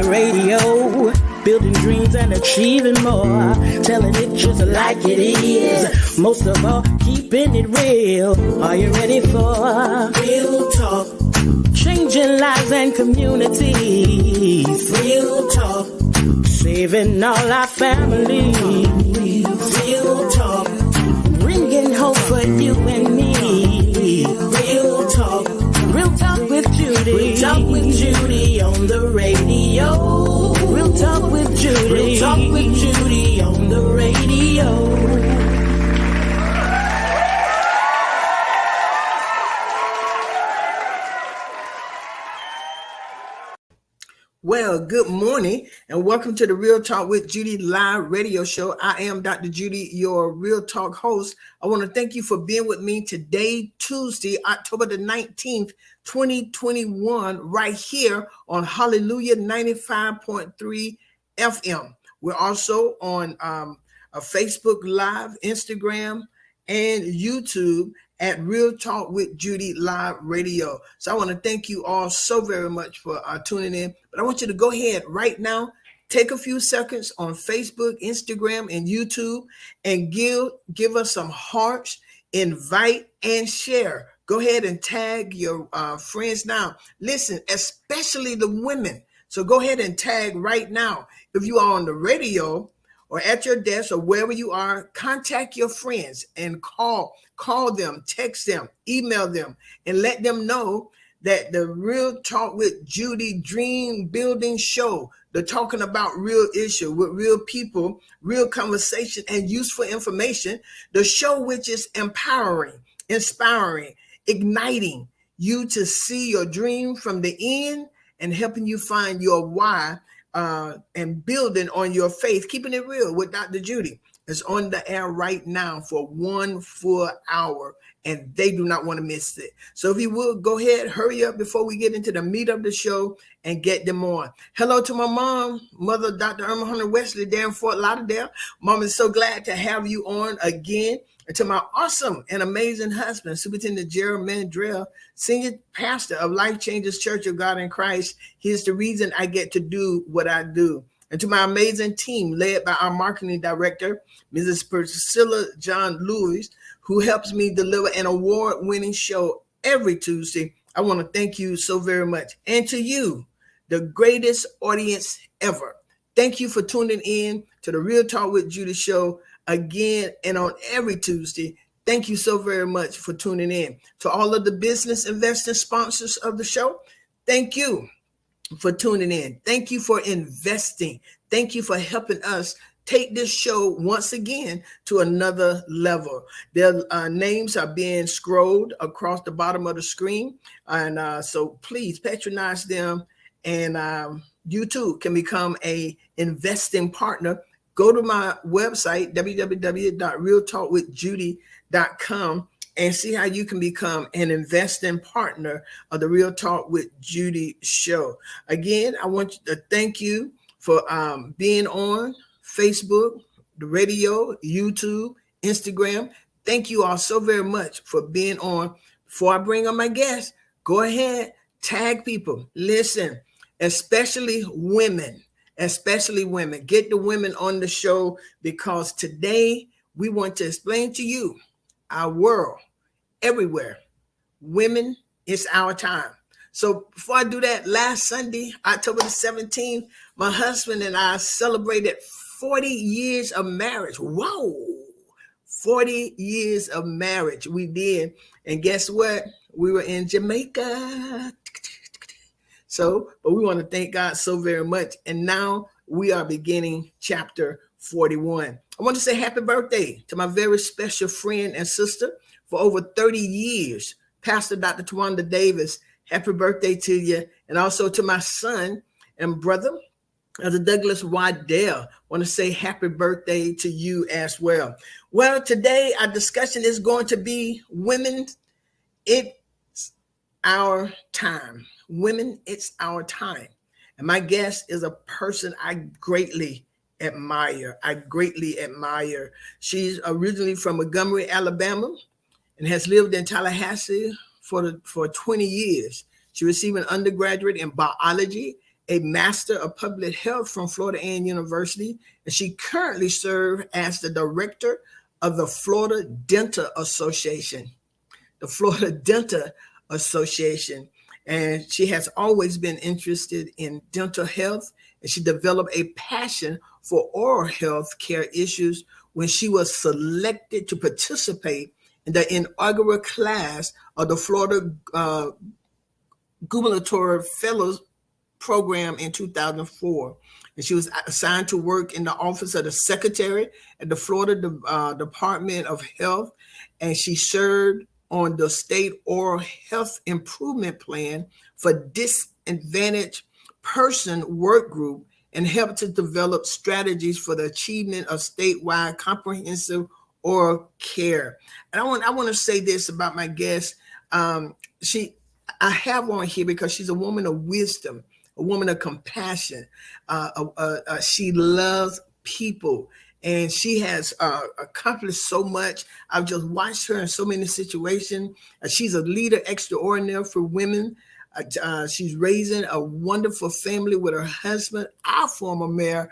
the radio, building dreams and achieving more, telling it just like it is. Most of all, keeping it real. Are you ready for real talk? Changing lives and communities. Real talk. Saving all our families. Real talk. Bringing hope for you and me. Real talk. Real talk with Judy. Real talk with Judy on the radio. Real talk with Judy. Real talk with Judy on the radio. Well, good morning and welcome to the Real Talk with Judy live radio show. I am Dr. Judy, your Real Talk host. I want to thank you for being with me today, Tuesday, October the 19th, 2021, right here on Hallelujah 95.3 FM. We're also on a Facebook Live, Instagram, and YouTube at Real Talk with Judy Live Radio. So I want to thank you all so very much for tuning in. But I want you to go ahead right now, take a few seconds on Facebook, Instagram, and YouTube, and give us some hearts, invite, and share. Go ahead and tag your friends now. Listen, especially the women. So go ahead and tag right now. If you are on the radio or at your desk or wherever you are, contact your friends and call them, text them, email them, and let them know that the Real Talk with Judy Dream Building Show, they're talking about real issue with real people, real conversation, and useful information. The show which is empowering, inspiring, igniting you to see your dream from the end and helping you find your why and building on your faith, keeping it real with Dr. Judy. Is on the air right now for 1 full hour, and they do not want to miss it. So if you would, go ahead, hurry up before we get into the meat of the show and get them on. Hello to my mom, Mother Dr. Irma Hunter Wesley there in Fort Lauderdale. Mom is so glad to have you on again. And to my awesome and amazing husband, Superintendent Gerald Mandrell, Senior Pastor of Life Changers Church of God in Christ. He's the reason I get to do what I do. And to my amazing team led by our marketing director, Mrs. Priscilla John Lewis, who helps me deliver an award-winning show every Tuesday. I want to thank you so very much. And to you, the greatest audience ever. Thank you for tuning in to the Real Talk with Judy show again and on every Tuesday. Thank you so very much for tuning in. To all of the business investing sponsors of the show, thank you for tuning in. Thank you for investing. Thank you for helping us take this show once again to another level. Their names are being scrolled across the bottom of the screen. And so please patronize them. And you too can become a investing partner. Go to my website, www.realtalkwithjudy.com. and see how you can become an investing partner of the Real Talk with Judy show. Again, I want to thank you for being on Facebook, the radio, YouTube, Instagram. Thank you all so very much for being on. Before I bring on my guests, go ahead, tag people. Listen, especially women. Get the women on the show, because today we want to explain to you our world, everywhere. Women, it's our time. So before I do that, last Sunday, October the 17th, my husband and I celebrated 40 years of marriage. Whoa, 40 years of marriage we did. And guess what? We were in Jamaica. But we want to thank God so very much. And now we are beginning chapter 41. I want to say happy birthday to my very special friend and sister for over 30 years, Pastor Dr. Tawanda Davis. Happy birthday to you. And also to my son and brother, the Douglas Waddell. Want to say happy birthday to you as well. Well, today our discussion is going to be women, it's our time. Women, it's our time. And my guest is a person I greatly admire. She's originally from Montgomery, Alabama, and has lived in Tallahassee for 20 years. She received an undergraduate in biology, a Master of Public Health from Florida A&M University, and she currently serves as the director of the Florida Dental Association. The Florida Dental Association. And she has always been interested in dental health, and she developed a passion for oral health care issues when she was selected to participate in the inaugural class of the Florida Gubernatorial Fellows Program in 2004. And she was assigned to work in the office of the secretary at the Florida Department of Health, and she served on the state oral health improvement plan for disadvantaged person work group, and helped to develop strategies for the achievement of statewide comprehensive oral care. And I want to say this about my guest. I have on here because she's a woman of wisdom, a woman of compassion. She loves people, and she has accomplished so much. I've just watched her in so many situations. She's a leader extraordinary for women. She's raising a wonderful family with her husband, our former Mayor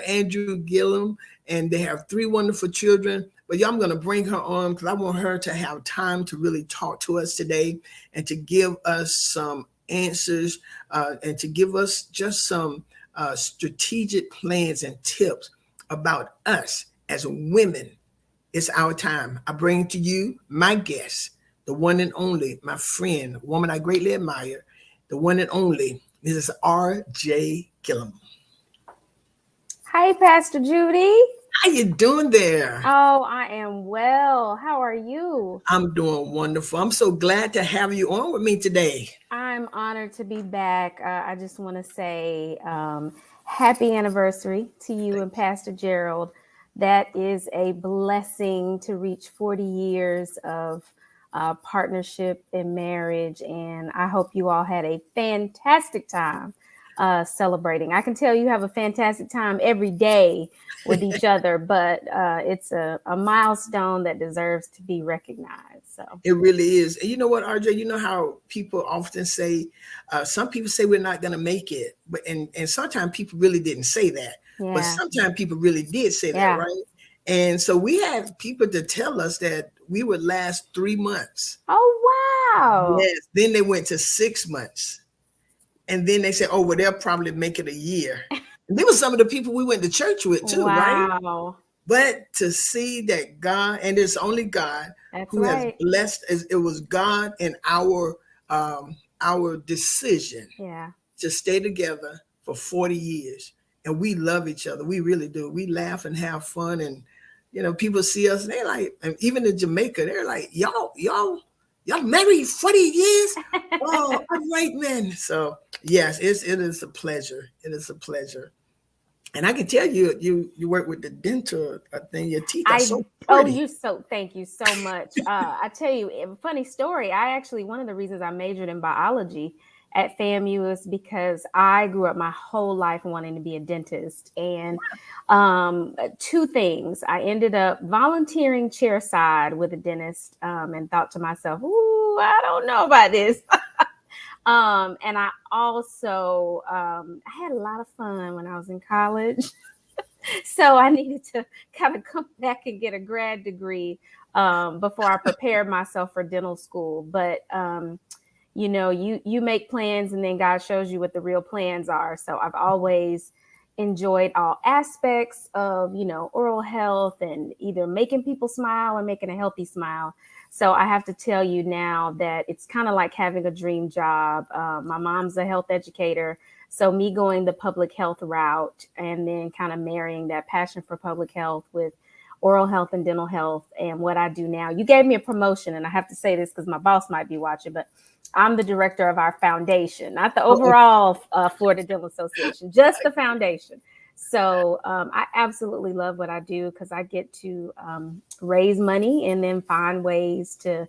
Andrew Gillum, and they have 3 wonderful children. But yeah, I'm going to bring her on because I want her to have time to really talk to us today and to give us some answers and to give us just some strategic plans and tips about us as women. It's our time. I bring to you my guest, the one and only, my friend, a woman I greatly admire, the one and only Mrs. R.J. Gillum. Hi, Pastor Judy. How you doing there? Oh, I am well. How are you? I'm doing wonderful. I'm so glad to have you on with me today. I'm honored to be back. I just want to say happy anniversary to you and Pastor Gerald. That is a blessing to reach 40 years of partnership and marriage. And I hope you all had a fantastic time celebrating. I can tell you have a fantastic time every day with each other, but it's a milestone that deserves to be recognized. So it really is. And you know what, RJ, you know how people often say, some people say we're not going to make it, but and sometimes people really didn't say that, but sometimes people really did say that, right? And so we had people to tell us that we would last 3 months. Oh, wow. Yes. Then they went to 6 months. And then they said, oh, well, they'll probably make it a year. And there were some of the people we went to church with too, right? But to see that God, and it's only God who has blessed, it was God and our decision to stay together for 40 years. And we love each other. We really do. We laugh and have fun. And, you know, people see us and they're like, and even in Jamaica, they're like, y'all married 40 years? Oh, I'm right, man. So yes, it is a pleasure. It is a pleasure. And I can tell you work with the dental thing. Your teeth are so pretty. Thank you so much. I tell you, a funny story. One of the reasons I majored in biology at FAMU is because I grew up my whole life wanting to be a dentist. And 2 things. I ended up volunteering chairside with a dentist and thought to myself, ooh, I don't know about this. And I also I had a lot of fun when I was in college. So I needed to kind of come back and get a grad degree before I prepared myself for dental school. But you know, you make plans and then God shows you what the real plans are. So I've always enjoyed all aspects of, you know, oral health and either making people smile or making a healthy smile. So I have to tell you now that it's kind of like having a dream job. My mom's a health educator. So me going the public health route and then kind of marrying that passion for public health with oral health and dental health and what I do now. You gave me a promotion, and I have to say this because my boss might be watching, but I'm the director of our foundation, not the overall Florida Dental Association, just the foundation. So I absolutely love what I do because I get to raise money and then find ways to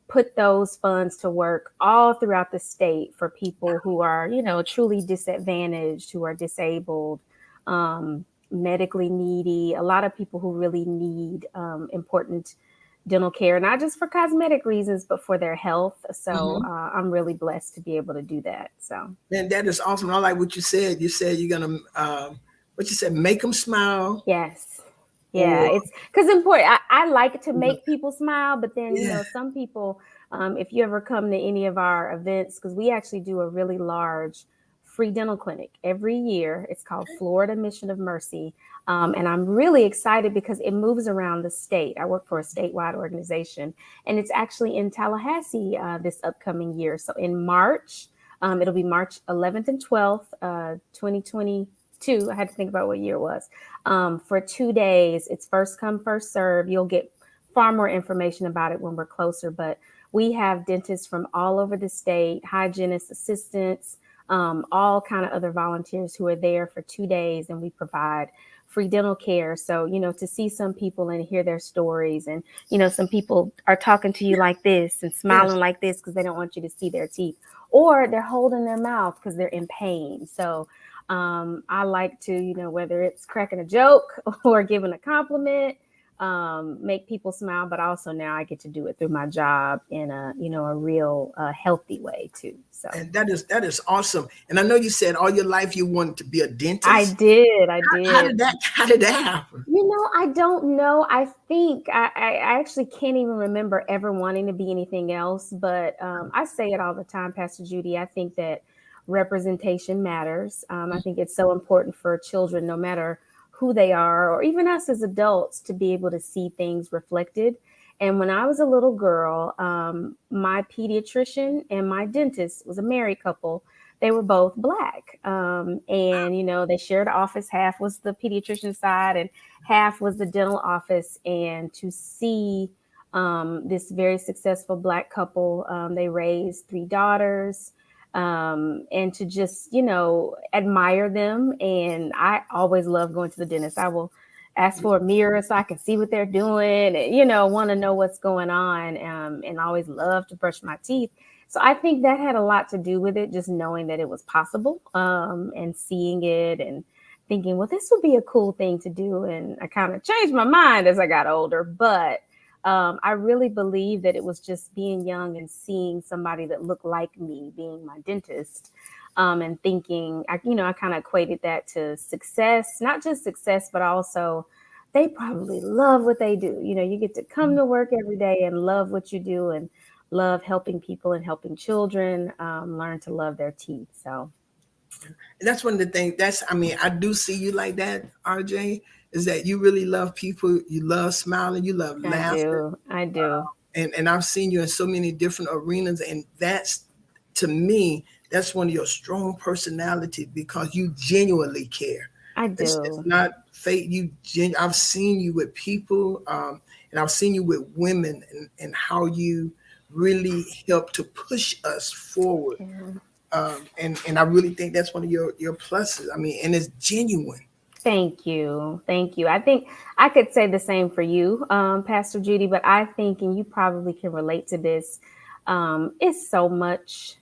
put those funds to work all throughout the state for people who are, you know, truly disadvantaged, who are disabled, medically needy, a lot of people who really need important dental care, not just for cosmetic reasons, but for their health. So Mhm. I'm really blessed to be able to do that. So And that is awesome. I like what you said. You said you're gonna, what you said, make them smile, yes. Yeah, or it's because important. I like to make people smile, but then, yeah, some people, if you ever come to any of our events, because we actually do a really large free dental clinic every year. It's called Florida Mission of Mercy. And I'm really excited because it moves around the state. I work for a statewide organization, and it's actually in Tallahassee this upcoming year. So in March, it'll be March 11th and 12th, 2022. I had to think about what year it was, for 2 days. It's first come, first serve. You'll get far more information about it when we're closer. But we have dentists from all over the state, hygienists, assistants, all kind of other volunteers who are there for 2 days, and we provide free dental care. So, to see some people and hear their stories, and, some people are talking to you like this and yes, smiling like this because they don't want you to see their teeth, or they're holding their mouth because they're in pain. So, I like to, whether it's cracking a joke or giving a compliment, make people smile, but also now I get to do it through my job in a real healthy way too. So and that is awesome. And I know you said all your life you wanted to be a I dentist. did, I How did. did that happen? I don't know. I think I actually can't even remember ever wanting to be anything else. But I say it all the time, Pastor Judy. I think that representation matters. I think it's so important for children, no matter who they are, or even us as adults, to be able to see things reflected. And when I was a little girl, my pediatrician and my dentist was a married couple. They were both Black. And, they shared office. Half was the pediatrician side and half was the dental office. And to see this very successful Black couple, they raised 3 daughters, and to just, admire them. And I always love going to the dentist. I will ask for a mirror so I can see what they're doing and, want to know what's going on, and always love to brush my teeth. So I think that had a lot to do with it, just knowing that it was possible, and seeing it and thinking, well, this would be a cool thing to do. And I kind of changed my mind as I got older. But I really believe that it was just being young and seeing somebody that looked like me being my dentist, and thinking, I kind of equated that to success, not just success, but also they probably love what they do. You get to come to work every day and love what you do, and love helping people and helping children learn to love their teeth. So And that's one of the things. I mean, I do see you like that, RJ. Is that you really love people? You love smiling. You love I laughter. do. I do. And I've seen you in so many different arenas, and that's, to me, that's one of your strong personality, because you genuinely care. I It's do. not fake. I've seen you with people, and I've seen you with women, and how you really help to push us forward. Yeah. And I really think that's one of your pluses. I mean, and it's genuine. Thank you. Thank you. I think I could say the same for you, Pastor Judy, but I think, and you probably can relate to this, it's so much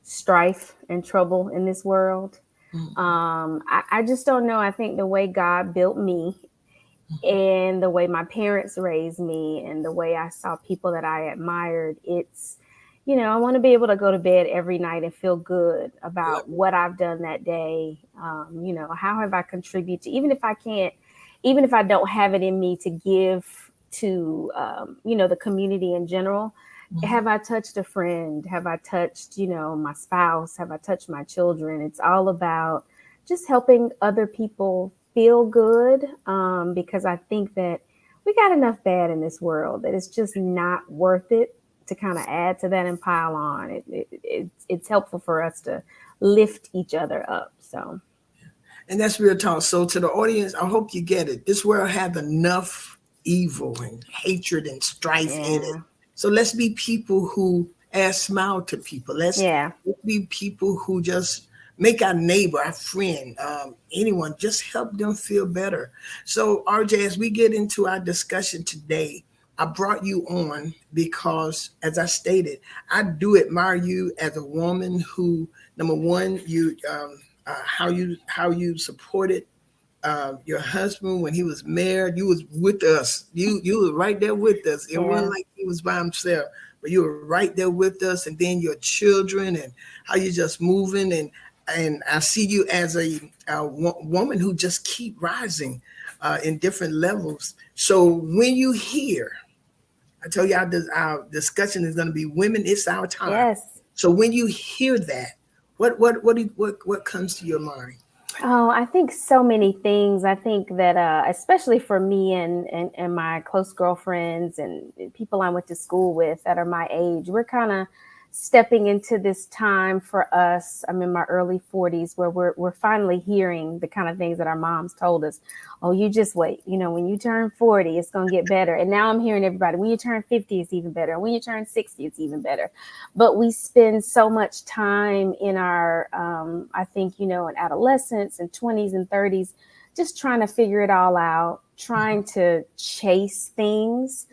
strife and trouble in this world. Mhm. I just don't know. I think the way God built me, and the way my parents raised me, and the way I saw people that I admired, I want to be able to go to bed every night and feel good about what I've done that day. How have I contributed to, even if I don't have it in me to give to, the community in general. Mhm. Have I touched a friend? Have I touched, my spouse? Have I touched my children? It's all about just helping other people feel good, because I think that we got enough bad in this world that it's just not worth it to kind of add to that and pile on. It's helpful for us to lift each other up. So And that's real talk. So to the audience, I hope you get it. This world have enough evil and hatred and strife in it. yeah, So let's be people who add smile to people. yeah, Let's be people who just make our neighbor, our friend, anyone, just help them feel better. So RJ, as we get into our discussion today, I brought you on because, as I stated, I do admire you as a woman who, number one, you how you supported your husband when he was married, you was with us. You were right there with us. It wasn't Yeah. like he was by himself, but you were right there with us. And then your children and how you just moving and I see you as a woman who just keep rising in different levels. So when you hear, I tell you our discussion is going to be women. It's our time. Yes. So when you hear that, what comes to your mind? Oh, I think so many things. I think that, especially for me and my close girlfriends and people I went to school with that are my age, we're kind of stepping into this time for us. I'm in my early 40s where we're finally hearing the kind of things that our moms told us. Oh, you just wait. When you turn 40, it's going to get better. And now I'm hearing everybody, when you turn 50, it's even better. And when you turn 60, it's even better. But we spend so much time in our, I think, in adolescence and 20s and 30s, just trying to figure it all out, trying to chase things.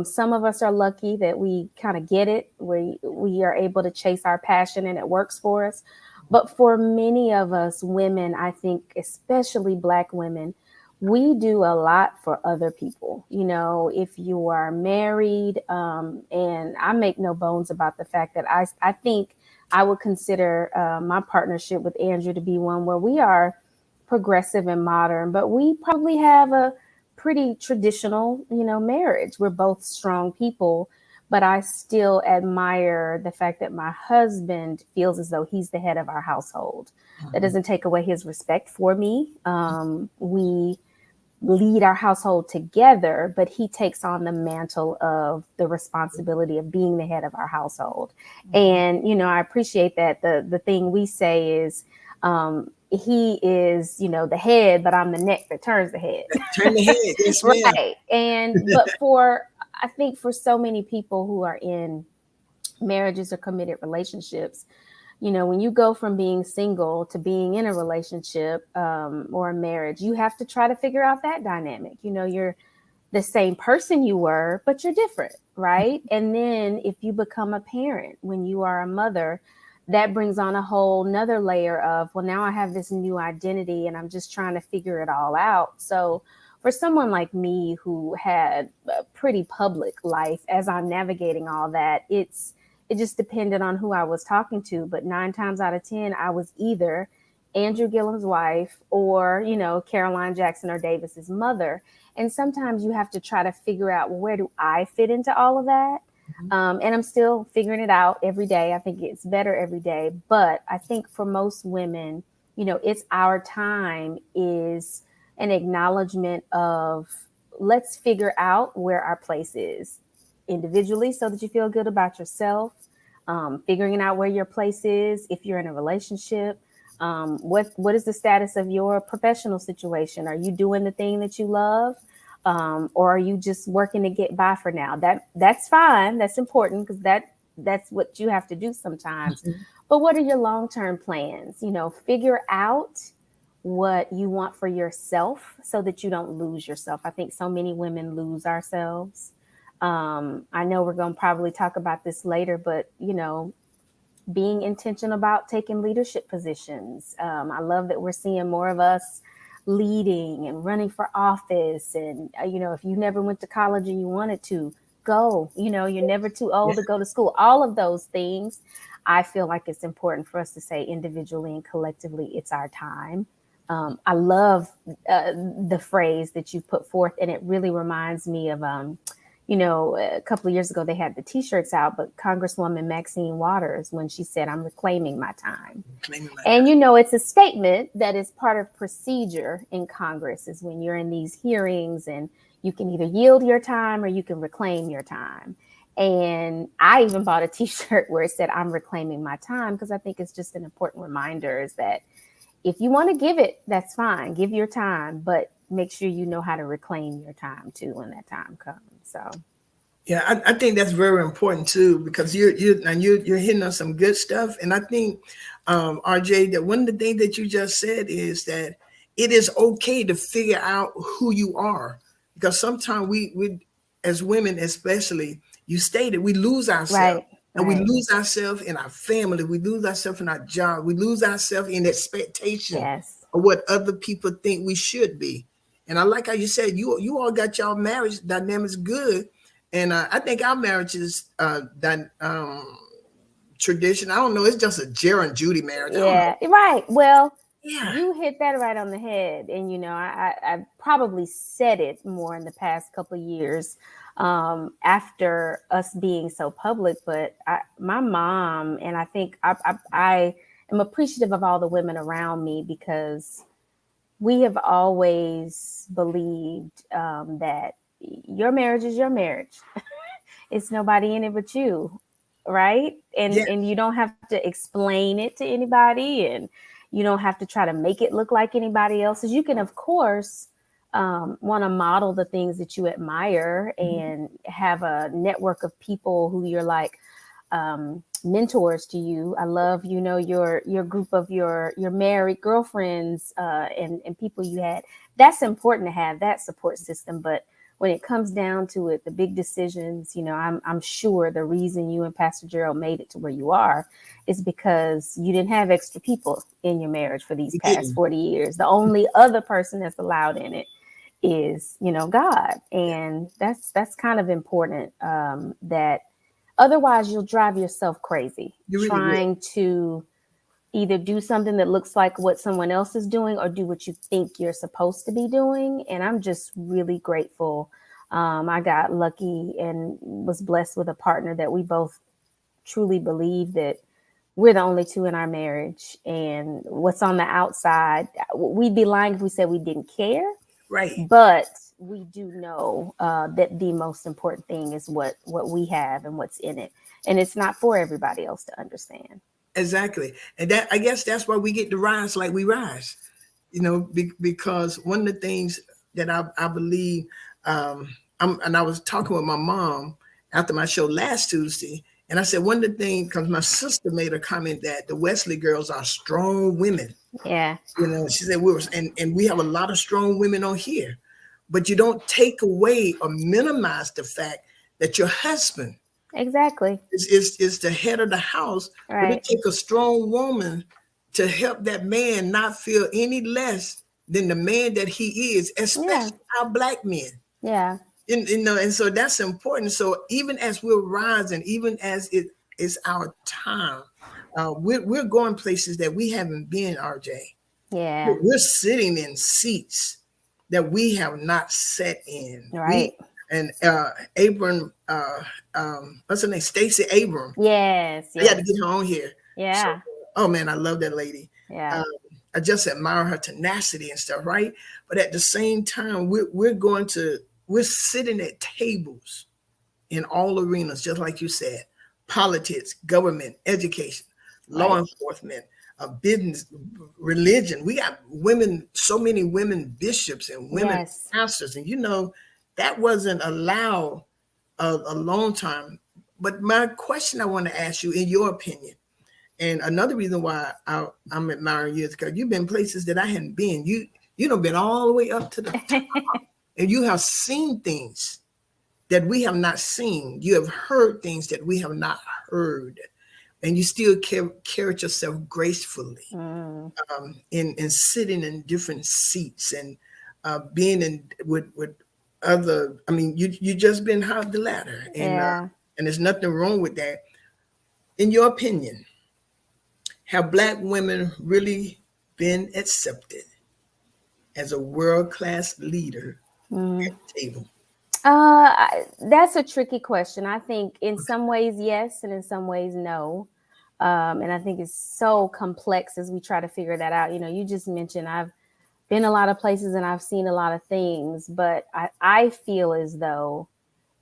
Some of us are lucky that we kind of get it. We are able to chase our passion and it works for us. But for many of us women, I think, especially Black women, we do a lot for other people. If you are married, and I make no bones about the fact that I think I would consider my partnership with Andrew to be one where we are progressive and modern, but we probably have a pretty traditional, marriage. We're both strong people, but I still admire the fact that my husband feels as though he's the head of our household. That doesn't take away his respect for me. We lead our household together, but he takes on the mantle of the responsibility of being the head of our household. And, I appreciate that. The thing we say is, he is, the head, but I'm the neck that turns the head. Turn the head. Yes, ma'am. Right. But I think for so many people who are in marriages or committed relationships, when you go from being single to being in a relationship or a marriage, you have to try to figure out that dynamic. You're the same person you were, but you're different, right? And then if you become a parent, when you are a mother, that brings on a whole nother layer of, well, now I have this new identity and I'm just trying to figure it all out. So for someone like me who had a pretty public life, as I'm navigating all that, it just depended on who I was talking to. But 9 times out of 10, I was either Andrew Gillum's wife or, Caroline Jackson or Davis's mother. And sometimes you have to try to figure out, well, where do I fit into all of that? And I'm still figuring it out every day. I think it's better every day. But I think for most women, it's our time is an acknowledgement of, let's figure out where our place is individually so that you feel good about yourself, figuring out where your place is if you're in a relationship. What is the status of your professional situation? Are you doing the thing that you love? Or are you just working to get by for now? That's fine. That's important because that's what you have to do sometimes. Mm-hmm. But what are your long-term plans? Figure out what you want for yourself so that you don't lose yourself. I think so many women lose ourselves. I know we're going to probably talk about this later, but being intentional about taking leadership positions. I love that we're seeing more of us leading and running for office. And, if you never went to college and you wanted to go, you're never too old to go to school. All of those things, I feel like it's important for us to say individually and collectively, it's our time. I love the phrase that you put forth, and it really reminds me of, a couple of years ago, they had the T-shirts out, but Congresswoman Maxine Waters, when she said, I'm reclaiming my time. And, it's a statement that is part of procedure in Congress, is when you're in these hearings and you can either yield your time or you can reclaim your time. And I even bought a T-shirt where it said, I'm reclaiming my time, because I think it's just an important reminder is that if you want to give it, that's fine. Give your time, but make sure you know how to reclaim your time too when that time comes. So, yeah, I think that's very important too, because you're hitting on some good stuff. And I think, RJ, that one of the things that you just said is that it is okay to figure out who you are, because sometimes we as women, especially, you stated, we lose ourselves. Right. And we lose ourselves in our family. We lose ourselves in our job. We lose ourselves in expectation or what other people think we should be. And I like how you said you all got y'all marriage dynamics good, and I think our marriage is that tradition. I don't know. It's just a Jerry and Judy marriage. I don't know. Yeah, right. Well, Yeah, you hit that right on the head. And, I probably said it more in the past couple of years after us being so public. But my mom, and I think I am appreciative of all the women around me, because we have always believed that your marriage is your marriage. It's nobody in it but you, right? and yeah, and you don't have to explain it to anybody, and you don't have to try to make it look like anybody else's. You can, of course, want to model the things that you admire and have a network of people who you're like mentors to you. I love, your group of your married girlfriends and people you had. That's important to have that support system. But when it comes down to it, the big decisions, I'm sure the reason you and Pastor Gerald made it to where you are is because you didn't have extra people in your marriage for these we past didn't. 40 years. The only other person that's allowed in it is, God. And that's kind of important, that otherwise you'll drive yourself crazy You really will. trying to either do something that looks like what someone else is doing or do what you think you're supposed to be doing. And I'm just really grateful. I got lucky and was blessed with a partner that we both truly believe that we're the only two in our marriage. And what's on the outside, we'd be lying if we said we didn't care. Right. But we do know that the most important thing is what we have and what's in it. And it's not for everybody else to understand. Exactly. And that, I guess that's why we get to rise like we rise, because one of the things that I believe, and I was talking with my mom after my show last Tuesday, and I said, one of the things, because my sister made a comment that the Wesley girls are strong women. Yeah, She said and we have a lot of strong women on here, but you don't take away or minimize the fact that your husband exactly. is the head of the house, but it Right. takes a strong woman to help that man not feel any less than the man that he is, Yeah. especially our black men. Yeah. And so that's important. So even as we're rising, even as it is our time, we're going places that we haven't been, RJ. Yeah. We're sitting in seats that we have not sat in. Right. And Abram, what's her name? Stacey Abram. Yes. I got to Yes. get her on here. So, Yeah. oh man, I love that lady. Yeah. I just admire her tenacity and stuff, right? But at the same time, we're sitting at tables in all arenas, just like you said, politics, government, education, law Right. enforcement, business, religion. We got women, so many women bishops and women Yes. pastors, and that wasn't allowed a long time. But my question I want to ask you, in your opinion, and another reason why I'm admiring you is because you've been places that I hadn't been. You done been all the way up to the top, and you have seen things that we have not seen. You have heard things that we have not heard, and you still carry yourself gracefully, Mm. in sitting in different seats and being in with other. I mean, you just been high up the ladder, Yeah. and there's nothing wrong with that. In your opinion, have Black women really been accepted as a world-class leader Mm. at the table? That's a tricky question. I think in some ways, yes, and in some ways, no. And I think it's so complex as we try to figure that out. You just mentioned I've been a lot of places and I've seen a lot of things, but I feel as though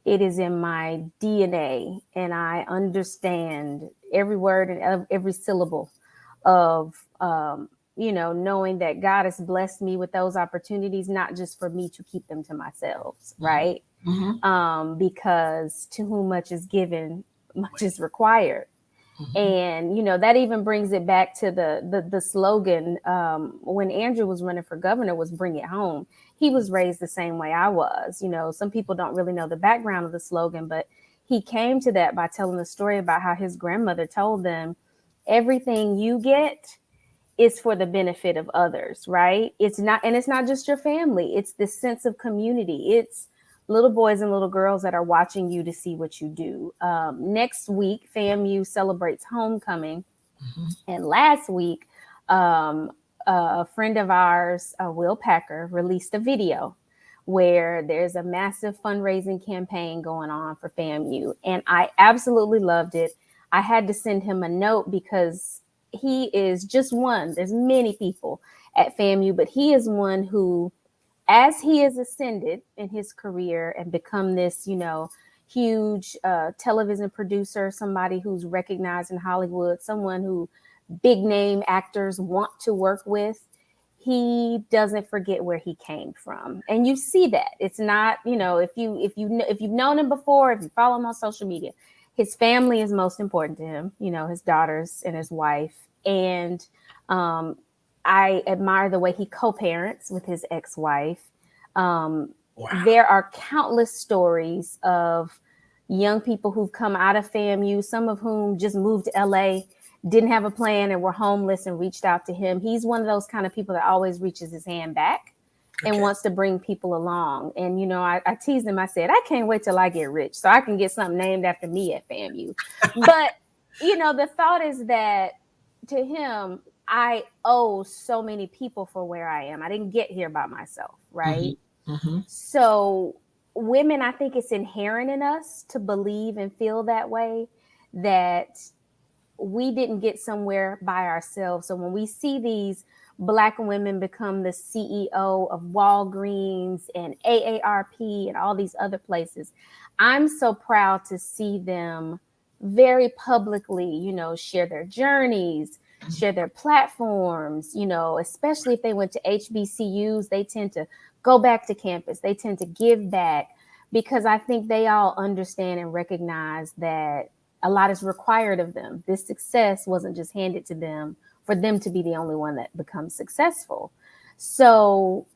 it is in my DNA and I understand every word and every syllable of, knowing that God has blessed me with those opportunities, not just for me to keep them to myself, right? Mm-hmm. Because to whom much is given, much is required. Mm-hmm. And that even brings it back to the slogan when Andrew was running for governor was "Bring it home." He was raised the same way I was. Some people don't really know the background of the slogan, but he came to that by telling the story about how his grandmother told them, "Everything you get it's for the benefit of others, right? It's not just your family. It's this sense of community. It's little boys and little girls that are watching you to see what you do. Next week, FAMU celebrates homecoming. Mm-hmm. And last week, a friend of ours, Will Packer, released a video where there's a massive fundraising campaign going on for FAMU. And I absolutely loved it. I had to send him a note because he is just one. There's many people at FAMU, but he is one who, as he has ascended in his career and become this, huge television producer, somebody who's recognized in Hollywood, someone who big name actors want to work with, he doesn't forget where he came from. And you see that. It's not, if you've known him before, if you follow him on social media, his family is most important to him, his daughters and his wife. And I admire the way he co-parents with his ex-wife. Wow. There are countless stories of young people who've come out of FAMU, some of whom just moved to LA, didn't have a plan and were homeless and reached out to him. He's one of those kind of people that always reaches his hand back and wants to bring people along. And, I teased him. I said, I can't wait till I get rich so I can get something named after me at FAMU. But, the thought is that to him, I owe so many people for where I am. I didn't get here by myself, right? Mm-hmm. Mm-hmm. So women, I think it's inherent in us to believe and feel that way, that we didn't get somewhere by ourselves. So when we see these Black women become the CEO of Walgreens and AARP and all these other places, I'm so proud to see them very publicly, share their journeys, share their platforms, especially if they went to HBCUs, they tend to go back to campus. They tend to give back because I think they all understand and recognize that a lot is required of them. This success wasn't just handed to them for them to be the only one that becomes successful. So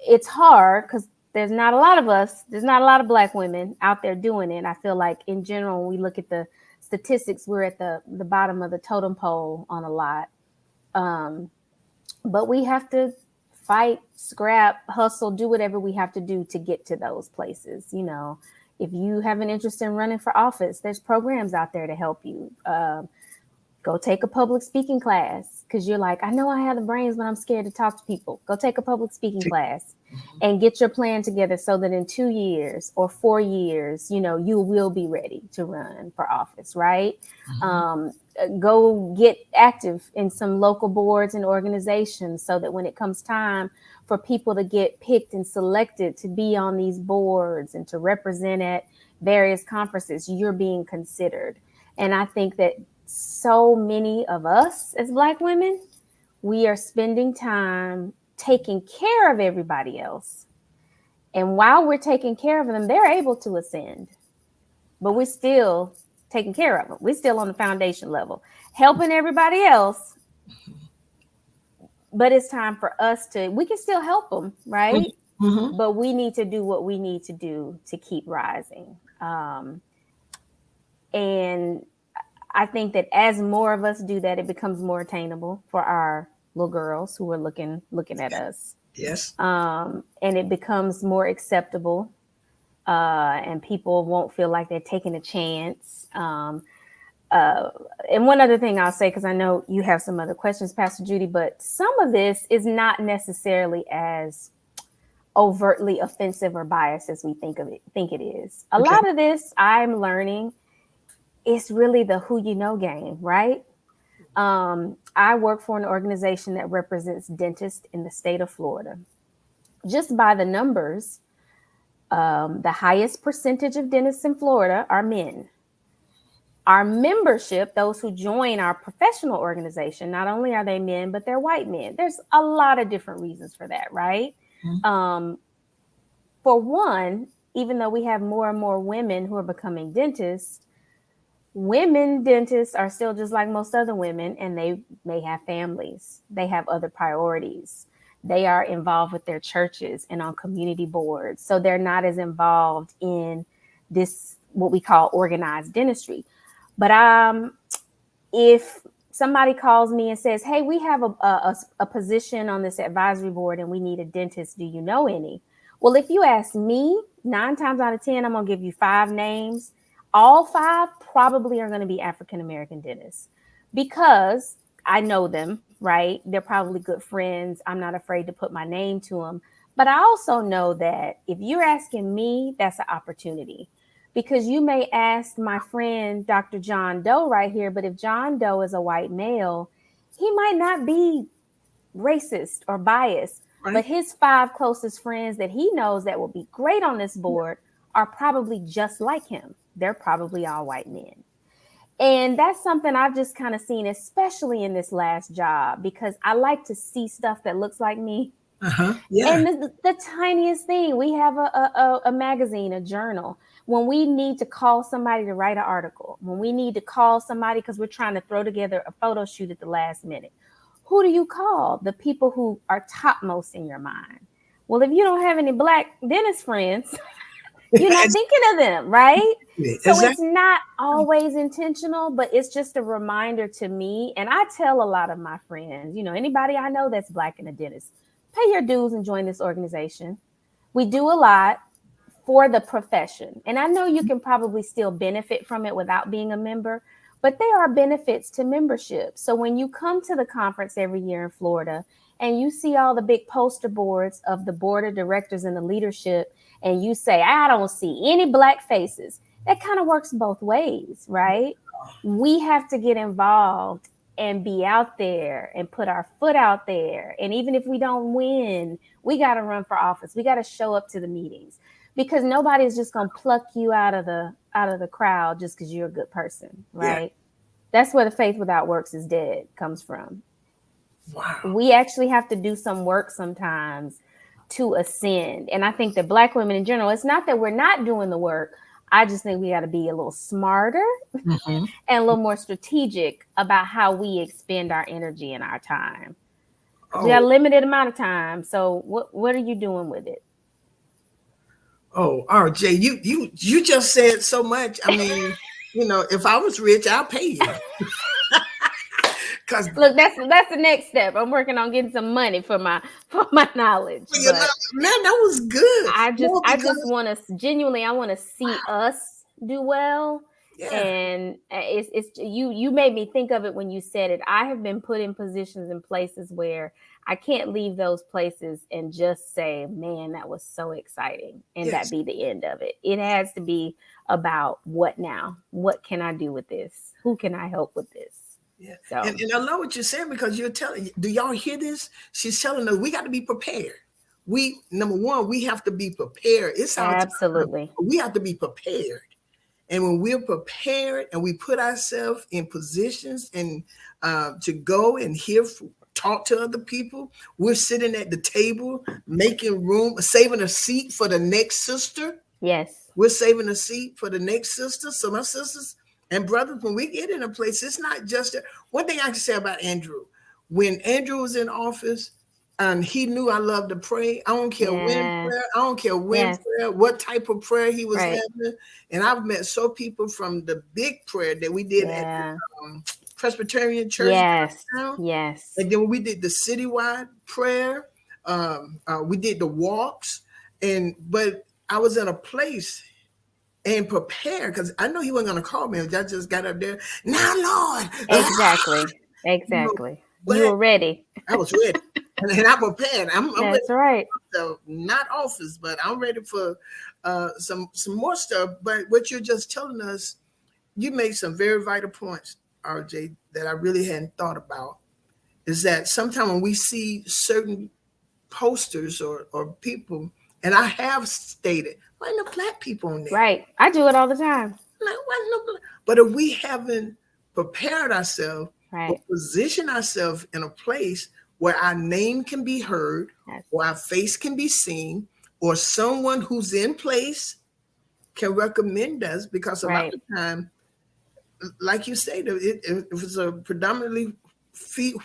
it's hard because there's not a lot of us. There's not a lot of Black women out there doing it. I feel like in general, when we look at the statistics, we're at the bottom of the totem pole on a lot. But we have to fight, scrap, hustle, do whatever we have to do to get to those places. If you have an interest in running for office, there's programs out there to help you. Go take a public speaking class because you're like, I know I have the brains, but I'm scared to talk to people. Go take a public speaking class and get your plan together so that in 2 years or 4 years, you will be ready to run for office, right? Mm-hmm. Go get active in some local boards and organizations so that when it comes time for people to get picked and selected to be on these boards and to represent at various conferences, you're being considered. And I think that so many of us as Black women, we are spending time taking care of everybody else. And while we're taking care of them, they're able to ascend. But we're still taking care of them. We're still on the foundation level, helping everybody else. But it's time for us we can still help them, right? Mm-hmm. But we need to do what we need to do to keep rising. And I think that as more of us do that, it becomes more attainable for our little girls who are looking at us. Yes. And it becomes more acceptable, and people won't feel like they're taking a chance. And one other thing I'll say, because I know you have some other questions, Pastor Judy, but some of this is not necessarily as overtly offensive or biased as we think it is. A lot of this I'm learning, it's really the who you know game, right? I work for an organization that represents dentists in the state of Florida. Just by the numbers, the highest percentage of dentists in Florida are men. Our membership, those who join our professional organization, not only are they men, but they're white men. There's a lot of different reasons for that, right? Mm-hmm. For one, even though we have more and more women who are becoming dentists, women dentists are still just like most other women, and they may have families. They have other priorities. They are involved with their churches and on community boards. So they're not as involved in this, what we call organized dentistry. But if somebody calls me and says, hey, we have a position on this advisory board and we need a dentist. Do you know any? Well, if you ask me, 9 times out of 10, I'm going to give you 5 names. All 5 probably are going to be African American dentists because I know them, right? They're probably good friends. I'm not afraid to put my name to them. But I also know that if you're asking me, that's an opportunity because you may ask my friend, Dr. John Doe right here, but if John Doe is a white male, he might not be racist or biased, Right. but his 5 closest friends that he knows that will be great on this board are probably just like him. They're probably all white men. And that's something I've just kind of seen, especially in this last job, because I like to see stuff that looks like me. Yeah. And the tiniest thing, we have a magazine, a journal. When we need to call somebody to write an article, when we need to call somebody because we're trying to throw together a photo shoot at the last minute, who do you call? The people who are topmost in your mind. Well, if you don't have any Black dentist friends, you're not thinking of them, right? So it's not always intentional, but it's just a reminder to me. And I tell a lot of my friends, anybody I know that's Black and a dentist, pay your dues and join this organization. We do a lot for the profession. And I know you can probably still benefit from it without being a member, but there are benefits to membership. So when you come to the conference every year in Florida and you see all the big poster boards of the board of directors and the leadership, and you say, I don't see any Black faces, that kind of works both ways, right? We have to get involved and be out there and put our foot out there. And even if we don't win, we got to run for office. We got to show up to the meetings because nobody's just going to pluck you out of the crowd just because you're a good person, right? Yeah. That's where the faith without works is dead comes from. Wow. We actually have to do some work sometimes to ascend. And I think that Black women in general, it's not that we're not doing the work. I just think we got to be a little smarter and a little more strategic about how we expend our energy and our time. We got a limited amount of time. So what are you doing with it? Oh, RJ, you just said so much. I mean, if I was rich, I'll pay you. Cause look, that's the next step. I'm working on getting some money for my knowledge. Man, that was good. I just want to genuinely, I want to see us do well. Yeah. And it's you made me think of it when you said it. I have been put in positions and places where I can't leave those places and just say, man, that was so exciting. And that be the end of it. It has to be about what now? What can I do with this? Who can I help with this? Yeah. So. And I love what you're saying because you're telling, do y'all hear this? She's telling us we got to be prepared. Number one, we have to be prepared. It's our absolutely. Time. We have to be prepared. And when we're prepared and we put ourselves in positions and to go and talk to other people, we're sitting at the table, making room, saving a seat for the next sister. Yes. We're saving a seat for the next sister. So my sisters and brothers, when we get in a place, it's not just one thing I can say about Andrew. When Andrew was in office and he knew I loved to pray, I don't care when prayer, I don't care when prayer, what type of prayer he was having. And I've met so people from the big prayer that we did at the Presbyterian Church. Yes. And then when we did the citywide prayer, we did the walks. But I was in a place and prepared because I know he wasn't going to call me. I just got up there. Now, Lord. Exactly. You were ready. I was ready. and I'm prepared. I'm That's ready right. So not office, but I'm ready for some more stuff. But what you're just telling us, you made some very vital points, RJ, that I really hadn't thought about. Is that sometimes when we see certain posters or people, and I have stated, why no Black people on there? Right. I do it all the time. But if we haven't prepared ourselves or position ourselves in a place where our name can be heard, or our face can be seen, or someone who's in place can recommend us, because a lot of the time, like you said, it was a predominantly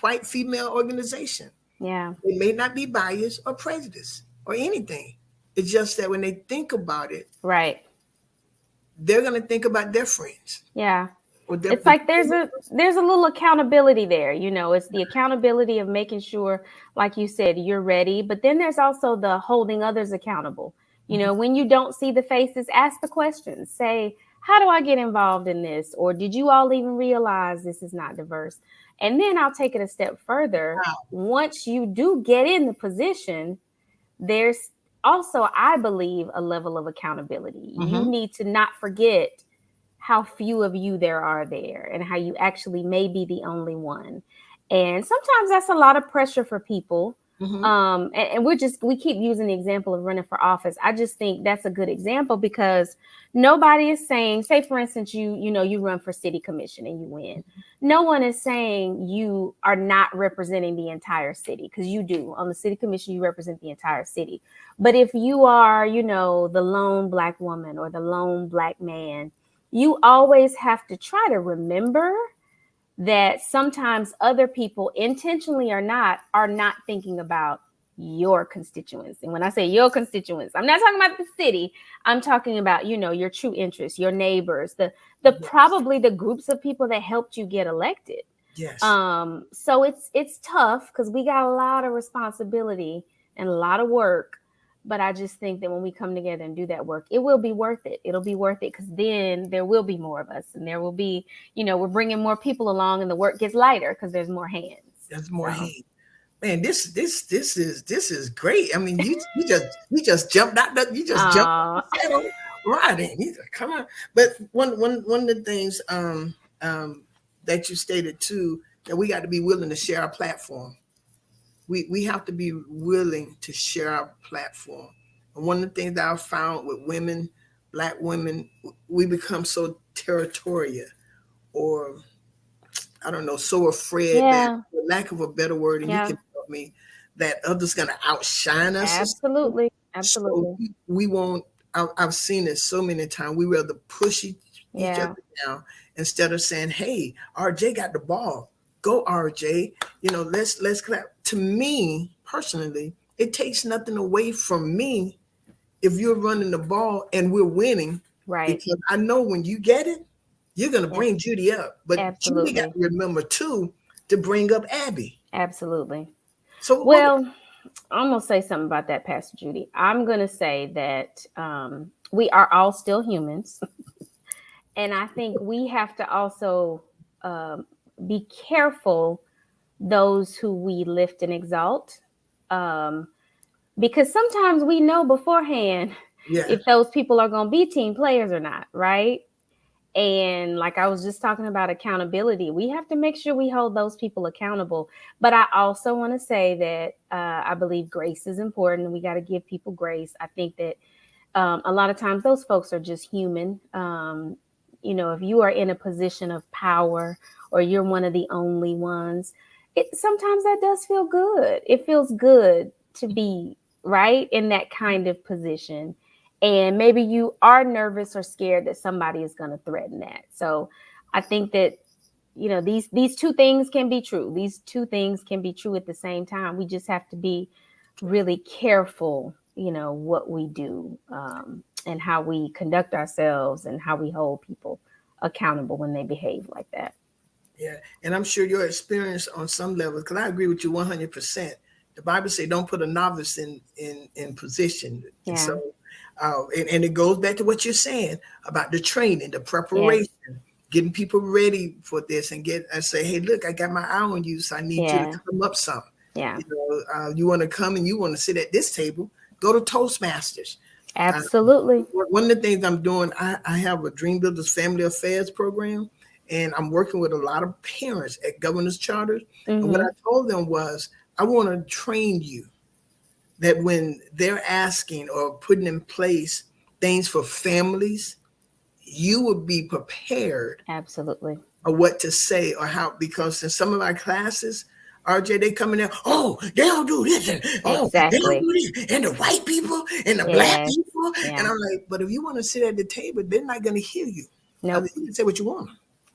white female organization. Yeah. It may not be biased or prejudiced or anything. It's just that when they think about it, they're going to think about their friends. Yeah. It's like there's a little accountability there, it's the accountability of making sure, like you said, you're ready, but then there's also the holding others accountable. When you don't see the faces, ask the questions. Say, how do I get involved in this? Or did you all even realize this is not diverse? And then I'll take it a step further. Wow. Once you do get in the position, there's also, I believe, a level of accountability. You need to not forget how few of you there are there and how you actually may be the only one. And sometimes that's a lot of pressure for people. And we keep using the example of running for office. I just think that's a good example because nobody is saying, say, for instance, you run for city commission and you win. No one is saying you are not representing the entire city, because you do. On the city commission, you represent the entire city. But if you are, the lone Black woman or the lone Black man, you always have to try to remember that sometimes other people, intentionally or not, are not thinking about your constituents. And when I say your constituents, I'm not talking about the city. I'm talking about, your true interests, your neighbors, the probably the groups of people that helped you get elected. Yes. So it's tough because we got a lot of responsibility and a lot of work. But I just think that when we come together and do that work, it will be worth it. It'll be worth it because then there will be more of us, and there will be, we're bringing more people along, and the work gets lighter because there's more hands. There's more hands. Man, this is great. I mean, you just jumped out. Jumped right in. Come on. But one of the things that you stated too, that we got to be willing to share our platform. We have to be willing to share our platform. And one of the things that I've found with women, Black women, we become so territorial, or I don't know, so afraid that, for lack of a better word, and you can help me, that others going to outshine us. Absolutely. So we won't. I've seen it so many times. We rather push each other down instead of saying, "Hey, RJ got the ball. Go, RJ. Let's clap." To me personally, it takes nothing away from me if you're running the ball and we're winning. Right. Because I know when you get it, you're going to bring Judy up. But Absolutely. Judy got to remember too to bring up Abby. Absolutely. So I'm going to say something about that, Pastor Judy. I'm going to say that we are all still humans. And I think we have to also be careful those who we lift and exalt, because sometimes we know beforehand if those people are going to be team players or not, right? And like I was just talking about accountability, we have to make sure we hold those people accountable. But I also want to say that I believe grace is important. We got to give people grace. I think that a lot of times those folks are just human. If you are in a position of power or you're one of the only ones, sometimes that does feel good. It feels good to be right in that kind of position. And maybe you are nervous or scared that somebody is going to threaten that. So I think that, these two things can be true. These two things can be true at the same time. We just have to be really careful, what we do and how we conduct ourselves and how we hold people accountable when they behave like that. Yeah, and I'm sure your experience on some level, because I agree with you 100%. The Bible says don't put a novice in position. Yeah. And so, and it goes back to what you're saying about the training, the preparation, getting people ready for this, and say, hey, look, I got my eye on you, so I need you to come up some. Yeah. You want to come and you want to sit at this table, go to Toastmasters. Absolutely. One of the things I'm doing, I have a Dream Builders Family Affairs program. And I'm working with a lot of parents at governors' charters. And what I told them was, I want to train you that when they're asking or putting in place things for families, you would be prepared. Absolutely. Or what to say or how, because in some of our classes, RJ, they come in there, they don't do this, and exactly. they don't do this, and the white people and the Black people. And I'm like, but if you want to sit at the table, they're not going to hear you. Nope. You can say what you want.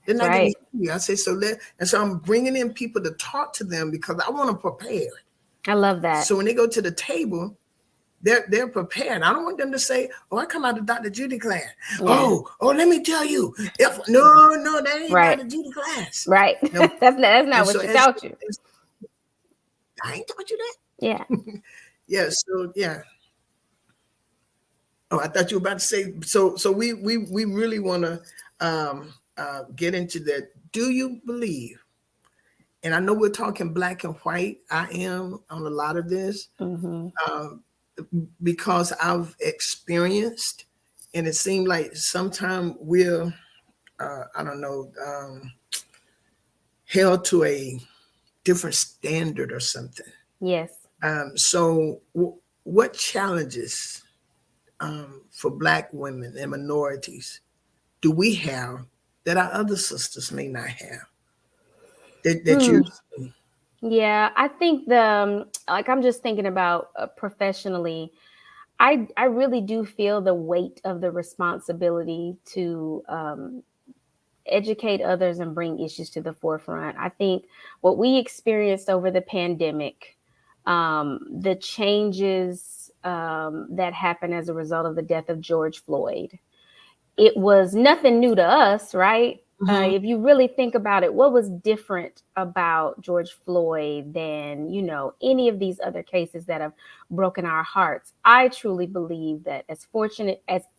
They're not going to hear you. I say, and so I'm bringing in people to talk to them because I want to prepare. I love that. So when they go to the table, they're prepared. I don't want them to say, "Oh, I come out of Dr. Judy class." Yeah. Oh, let me tell you, if no, that ain't Right. Dr. Judy class. Right. No, That's and not so what she taught you. I ain't taught you that. Yeah. Yeah. So yeah. Oh, I thought you were about to say. So we really want to get into that. Do you believe? And I know we're talking black and white. I am on a lot of this. Mm-hmm. Because I've experienced, and it seemed like sometimes we're, I don't know, held to a different standard or something. Yes. So, what challenges for Black women and minorities do we have that our other sisters may not have? That you. Yeah, I think like I'm just thinking about professionally. I really do feel the weight of the responsibility to educate others and bring issues to the forefront. I think what we experienced over the pandemic, the changes that happened as a result of the death of George Floyd, it was nothing new to us, right? Mhm. If you really think about it, what was different about George Floyd than, any of these other cases that have broken our hearts? I truly believe that as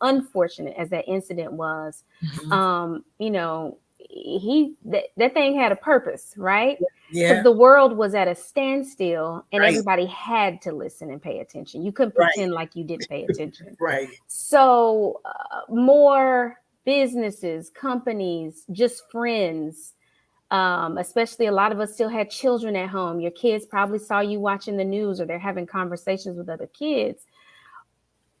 unfortunate as that incident was, Mhm. that thing had a purpose, right? Because Yeah. the world was at a standstill and Right. everybody had to listen and pay attention. You couldn't Right. pretend like you didn't pay attention. Right. So, more businesses, companies, just friends, especially a lot of us still had children at home. Your kids probably saw you watching the news or they're having conversations with other kids,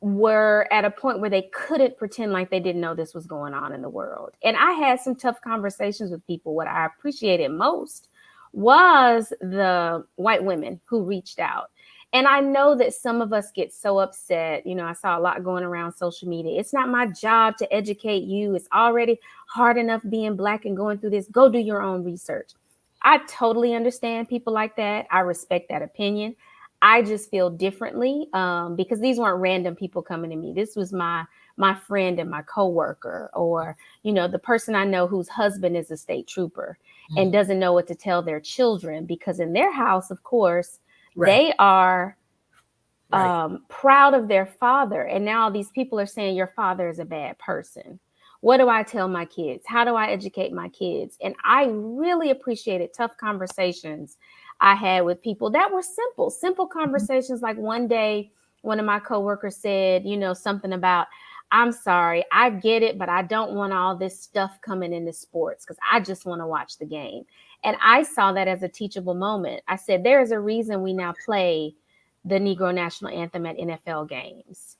were at a point where they couldn't pretend like they didn't know this was going on in the world. And I had some tough conversations with people. What I appreciated most was the white women who reached out. And I know that some of us get so upset. I saw a lot going around social media. It's not my job to educate you. It's already hard enough being Black and going through this. Go do your own research. I totally understand people like that. I respect that opinion. I just feel differently because these weren't random people coming to me. This was my friend and my coworker, or the person I know whose husband is a state trooper and doesn't know what to tell their children, because in their house, of course, Right. they are Right. proud of their father, and now all these people are saying your father is a bad person. What do I tell my kids? How do I educate my kids? And I really appreciated tough conversations I had with people that were simple conversations. Like one day, one of my coworkers said, something about, I'm sorry, I get it, but I don't want all this stuff coming into sports because I just want to watch the game. And I saw that as a teachable moment. I said, there is a reason we now play the Negro National Anthem at NFL games.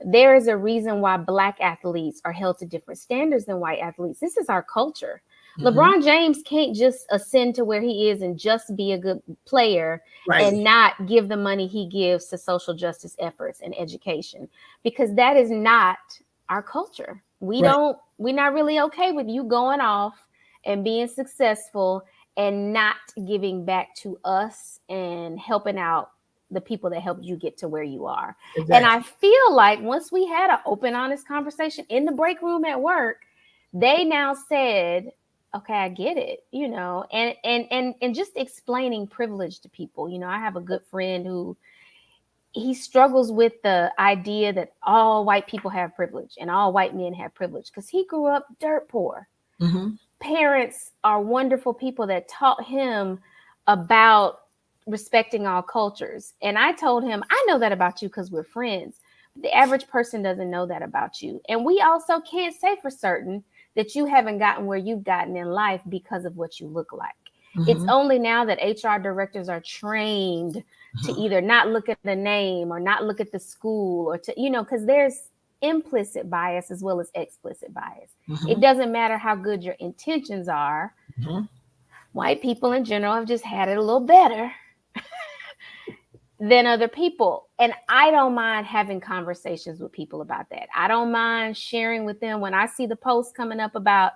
There is a reason why Black athletes are held to different standards than white athletes. This is our culture. LeBron James can't just ascend to where he is and just be a good player Right. and not give the money he gives to social justice efforts and education, because that is not our culture. We're not really okay with you going off and being successful and not giving back to us and helping out the people that helped you get to where you are. Exactly. And I feel like once we had an open, honest conversation in the break room at work, they now said, okay, I get it, and just explaining privilege to people. I have a good friend who, he struggles with the idea that all white people have privilege and all white men have privilege because he grew up dirt poor. Parents are wonderful people that taught him about respecting all cultures. And I told him, I know that about you because we're friends. The average person doesn't know that about you. And we also can't say for certain that you haven't gotten where you've gotten in life because of what you look like. It's only now that HR directors are trained to either not look at the name or not look at the school, or to, because there's implicit bias as well as explicit bias. It doesn't matter how good your intentions are. White people in general have just had it a little better than other people. And I don't mind having conversations with people about that. I don't mind sharing with them when I see the posts coming up about,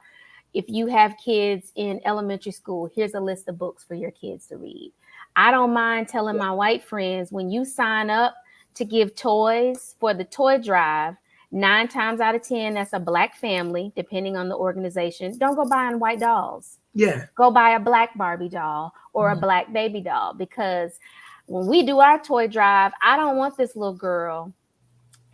if you have kids in elementary school, here's a list of books for your kids to read. I don't mind telling my white friends, when you sign up to give toys for the toy drive. 9 times out of 10, that's a Black family, depending on the organization. Don't go buying white dolls. Yeah. Go buy a Black Barbie doll or a Black baby doll, because when we do our toy drive, I don't want this little girl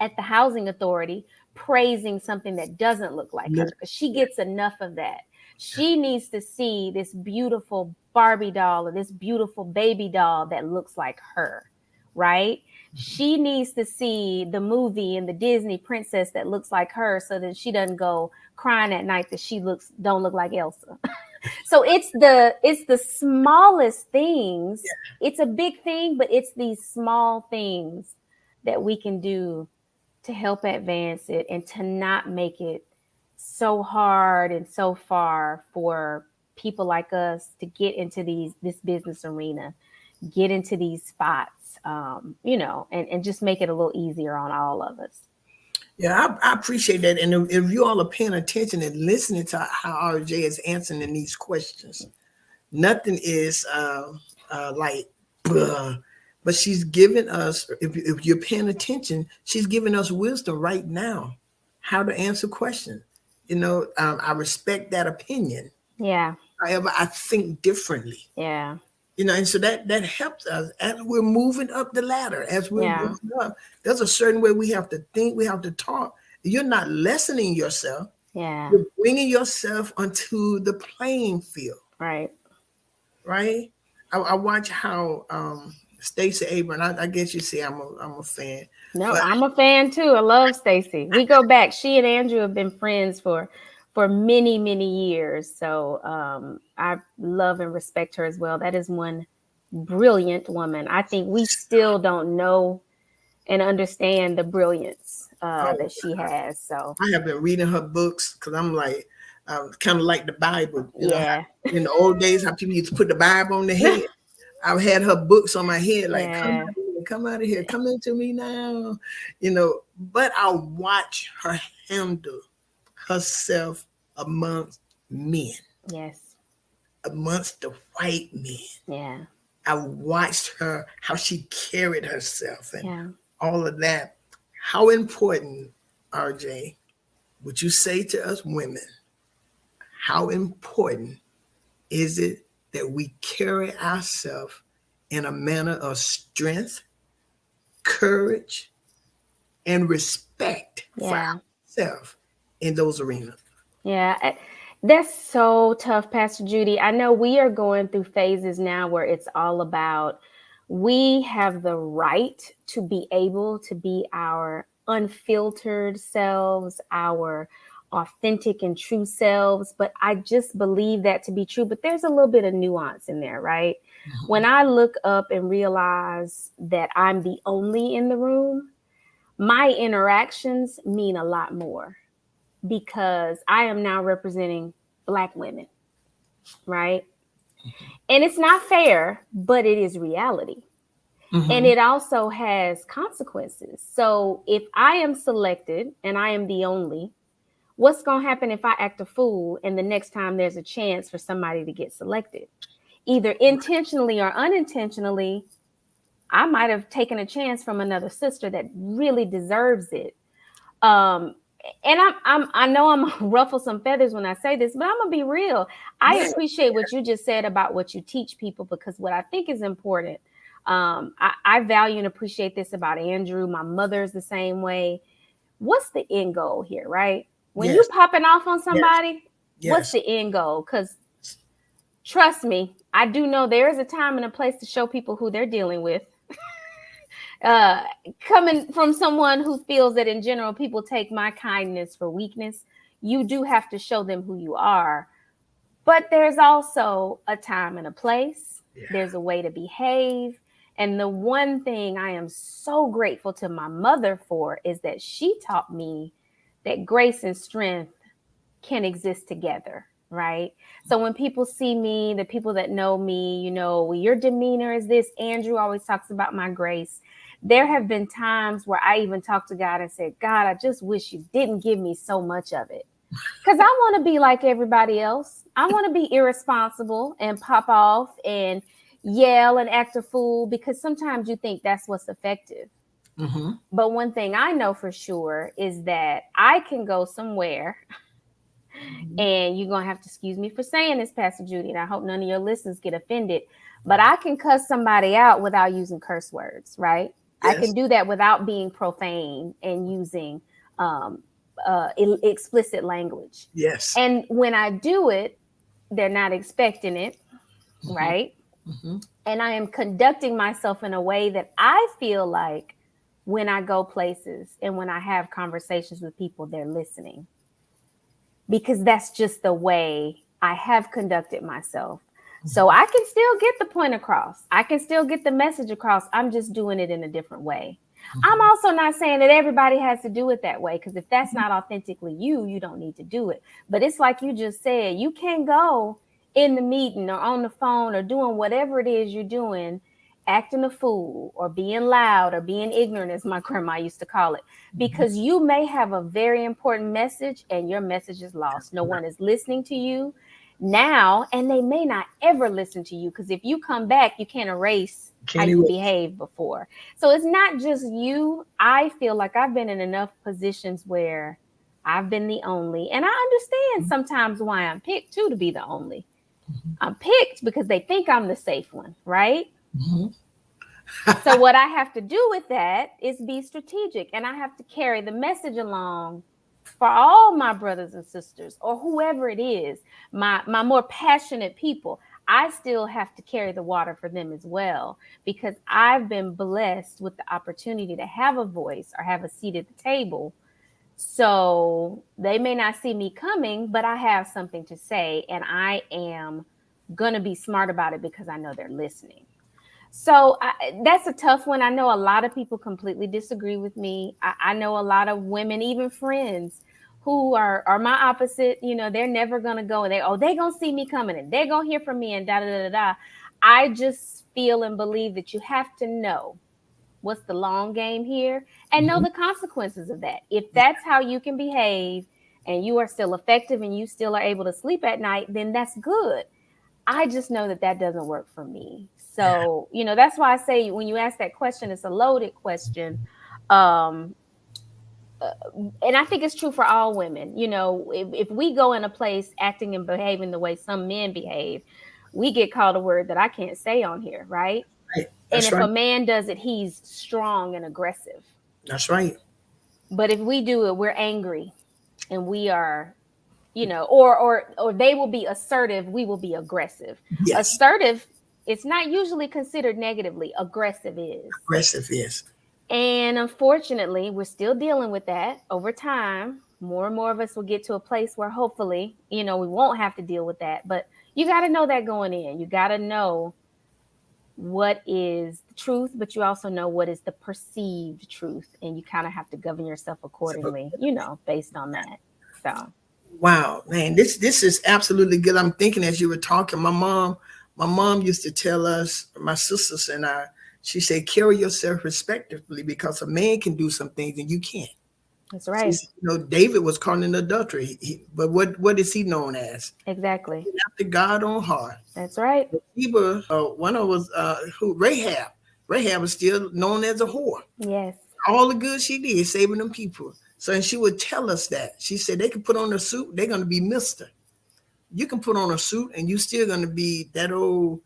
at the housing authority praising something that doesn't look like her, because she gets enough of that. She needs to see this beautiful Barbie doll or this beautiful baby doll that looks like her, right? She needs to see the movie and the Disney princess that looks like her, so that she doesn't go crying at night that she don't look like Elsa. So it's the smallest things. Yeah. It's a big thing, but it's these small things that we can do to help advance it and to not make it so hard and so far for people like us to get into this business arena, get into these spots, and just make it a little easier on all of us. Yeah, I appreciate that. And if you all are paying attention and listening to how RJ is answering these questions, nothing is but she's giving us, if you're paying attention, she's giving us wisdom right now, how to answer questions. I respect that opinion. Yeah. However, I think differently. Yeah. And so that helps us as we're moving up the ladder, as we're moving up. There's a certain way we have to think, we have to talk. You're not lessening yourself. Yeah. You're bringing yourself onto the playing field. Right. Right. I watch how Stacey Abrams. I guess you see, I'm a fan. No, I'm a fan too. I love Stacey. We go back. She and Andrew have been friends for many, many years. So I love and respect her as well. That is one brilliant woman. I think we still don't know and understand the brilliance that she has. So I have been reading her books because I'm like, kind of like the Bible. You know, in the old days, how people used to put the Bible on their head. I've had her books on my head, like, come out of here, come into me now. But I watch her handle herself amongst men. Yes. Amongst the white men. Yeah. I watched her, how she carried herself and all of that. How important, RJ, would you say to us women, how important is it that we carry ourselves in a manner of strength, courage, and respect for ourselves in those arenas? Yeah, that's so tough, Pastor Judy. I know we are going through phases now where it's all about, we have the right to be able to be our unfiltered selves, our authentic and true selves. But I just believe that to be true. But there's a little bit of nuance in there, right? Mm-hmm. When I look up and realize that I'm the only in the room, my interactions mean a lot more, because I am now representing Black women, right? Mm-hmm. And it's not fair, but it is reality. Mm-hmm. And it also has consequences. So if I am selected and I am the only, what's going to happen if I act a fool and the next time there's a chance for somebody to get selected? Either intentionally or unintentionally, I might have taken a chance from another sister that really deserves it. And I know I'm gonna ruffle some feathers when I say this, but I'm gonna be real. I appreciate what you just said about what you teach people, because what I think is important, I value and appreciate this about Andrew. My mother's the same way. What's the end goal here, right? When you popping off on somebody, what's the end goal? Because trust me, I do know there is a time and a place to show people who they're dealing with. Coming from someone who feels that in general people take my kindness for weakness, you do have to show them who you are. But there's also a time and a place. There's a way to behave. And the one thing I am so grateful to my mother for is that she taught me that grace and strength can exist together, right? So when people see me, the people that know me, your demeanor is this. Andrew always talks about my grace. There have been times where I even talked to God and said, God, I just wish you didn't give me so much of it. Because I want to be like everybody else. I want to be irresponsible and pop off and yell and act a fool, because sometimes you think that's what's effective. But one thing I know for sure is that I can go somewhere, and you're going to have to excuse me for saying this, Pastor Judy, and I hope none of your listeners get offended, but I can cuss somebody out without using curse words, right? Yes. I can do that without being profane and using explicit language. Yes. And when I do it, they're not expecting it, right? And I am conducting myself in a way that I feel like when I go places and when I have conversations with people, they're listening. Because that's just the way I have conducted myself. So I can still get the point across. I can still get the message across. I'm just doing it in a different way. I'm also not saying that everybody has to do it that way, because if that's not authentically you, you don't need to do it. But it's like you just said, you can't go in the meeting or on the phone or doing whatever it is you're doing, acting a fool or being loud or being ignorant, as my grandma used to call it, because you may have a very important message and your message is lost. No one is listening to you now, and they may not ever listen to you, because if you come back, you can't erase how you behaved before. So it's not just you. I feel like I've been in enough positions where I've been the only, and I understand sometimes why I'm picked too, to be the only. I'm picked because they think I'm the safe one, right? So what I have to do with that is be strategic, and I have to carry the message along for all my brothers and sisters, or whoever it is, my more passionate people. I still have to carry the water for them as well, because I've been blessed with the opportunity to have a voice or have a seat at the table. So they may not see me coming, but I have something to say, and I am going to be smart about it because I know they're listening. So that's a tough one. I know a lot of people completely disagree with me. I know a lot of women, even friends, who are my opposite. You know, they're never going to go and they're going to see me coming and they're going to hear from me and da, da, da, da. I just feel and believe that you have to know what's the long game here and know the consequences of that. If that's how you can behave and you are still effective and you still are able to sleep at night, then that's good. I just know that doesn't work for me. So, you know, that's why I say when you ask that question, it's a loaded question. And I think it's true for all women. You know, if we go in a place acting and behaving the way some men behave, we get called a word that I can't say on here, right? And if a man does it, he's strong and aggressive. That's right. But if we do it, we're angry and we are, you know, or they will be assertive, we will be aggressive. Yes. Assertive, it's not usually considered negatively. Aggressive is. Aggressive is. And unfortunately, we're still dealing with that over time. More and more of us will get to a place where hopefully, you know, we won't have to deal with that. But you got to know that going in. You got to know what is the truth, but you also know what is the perceived truth. And you kind of have to govern yourself accordingly, you know, based on that. So. Wow, man, this is absolutely good. I'm thinking as you were talking, my mom used to tell us, my sisters and I, she said, carry yourself respectively, because a man can do some things and you can't. That's right. Said, you know, David was caught in adultery, but what is he known as? Exactly. After God on heart. That's right. One of us, Rahab was still known as a whore. Yes. All the good she did, saving them people. So, and she would tell us that. She said they can put on a suit, they're going to be Mr. You can put on a suit and you still going to be that old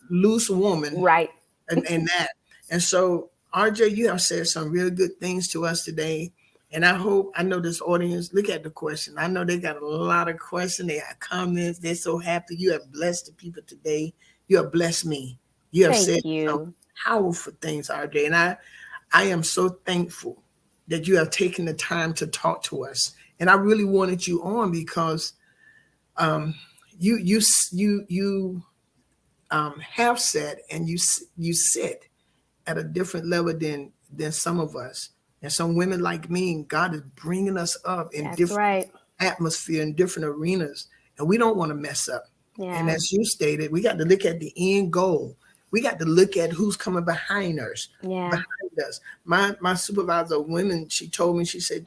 loose woman. Right. And that. And so, RJ, you have said some real good things to us today. And I know this audience, look at the question. I know they got a lot of questions. They got comments. They're so happy. You have blessed the people today. You have blessed me. You have said some powerful things, RJ. And I am so thankful that you have taken the time to talk to us. And I really wanted you on because you have said, and you sit at a different level than some of us. And some women like me, and God is bringing us up in different atmosphere, in different arenas. And we don't want to mess up. Yeah. And as you stated, we got to look at the end goal. We got to look at who's coming behind us. Yeah. Behind us. My supervisor of women, she told me, she said,